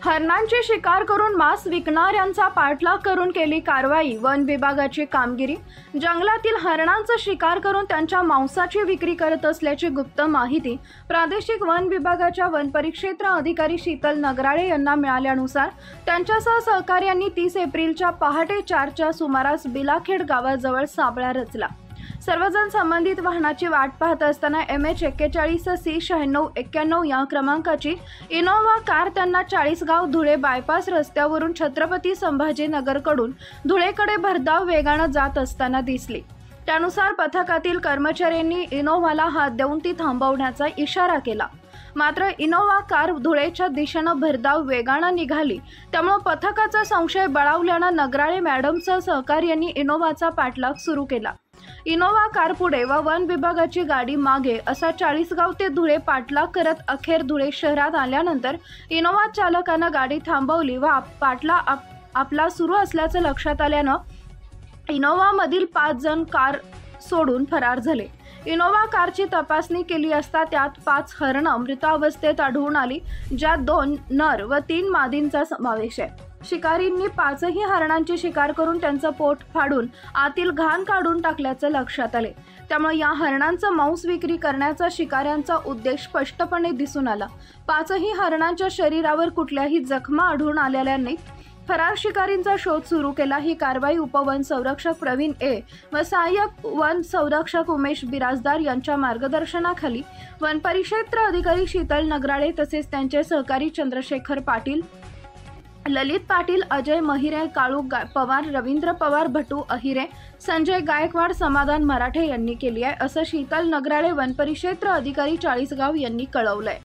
हरणांची शिकार करून मांस विकणाऱ्यांचा पाठलाग करून केली कारवाई। वन विभागाची कामगिरी। जंगलातील हरणांचा शिकार करून त्यांच्या मांसाची विक्री करत असल्याची गुप्त माहिती प्रादेशिक वन विभागाच्या वन परिक्षेत्र अधिकारी शीतल नगराळे यांना मिळाल्यानुसार त्यांच्यासह सहकार्यांनी 30 एप्रिलच्या पहाटे 4च्या सुमारास बिलाखेड गावाजवळ सापळा रचला। सर्वजण संबंधित वाहनाची वाट पाहत असताना MH 41 C9691 या क्रमांकाची इनोव्हा कार त्यांना चाळीसगाव धुळे बायपास रस्त्यावरून छत्रपती संभाजीनगरकडून धुळेकडे भरधाव वेगाने जात असताना दिसली। त्यानुसार पथकातील कर्मचाऱ्यांनी इनोव्हाला हात देऊन ती थांबवण्याचा इशारा केला। मात्र इनोव्हा कार धुळेच्या दिशेने भरधाव वेगाने निघाली। त्यामुळे पथकाचा संशय बळावल्याने नगराळे मॅडमसह सहकार्यांनी इनोव्हाचा पाठलाग सुरू केला। इनोव्हा कार पुढे व वन विभागाची गाडी मागे असा चाळीसगाव ते धुळे पाठलाग करत अखेर धुळे शहरात आल्यानंतर इनोव्हा चालकाने गाडी थांबवली व पाठलाग आपला सुरू असल्याचं लक्षात आल्यानं इनोव्हा मधील 5 जण कार सोडून फरार झाले। इनोव्हा कारची तपासणी केली असता त्यात 5 हरणं मृतावस्थेत आढळून आली, ज्यात 2 नर व 3 मादींचा समावेश आहे। शिकारींनी 5ही हरणांची शिकार करून त्यांचं पोट फाडून आतील घाण काढून टाकल्याचं लक्षात आले। त्यामुळे या हरणांचं मांस विक्री करण्याचा शिकाऱ्यांचा उद्देश स्पष्टपणे दिसून आला। 5ही हरणांच्या शरीरावर कुठल्याही जखमा आढळून आलेल्या नाहीत। फरार शिकारींचा शोध सुरू केला। ही कारवाई उपवन संरक्षक प्रवीण ए व सहाय्यक वन संरक्षक उमेश बिराजदार यांच्या मार्गदर्शनाखाली वन परिक्षेत्र अधिकारी शीतल नगराळे तसेच त्यांचे सहकारी चंद्रशेखर पाटील, ललित पाटील, अजय महिरे, काळू पवार, रवींद्र पवार, भटू अहिरे, संजय गायकवाड, समाधान मराठे यांनी केली आहे, असं शीतल नगराळे वन परिक्षेत्र अधिकारी चाळीसगाव यांनी कळवलंय।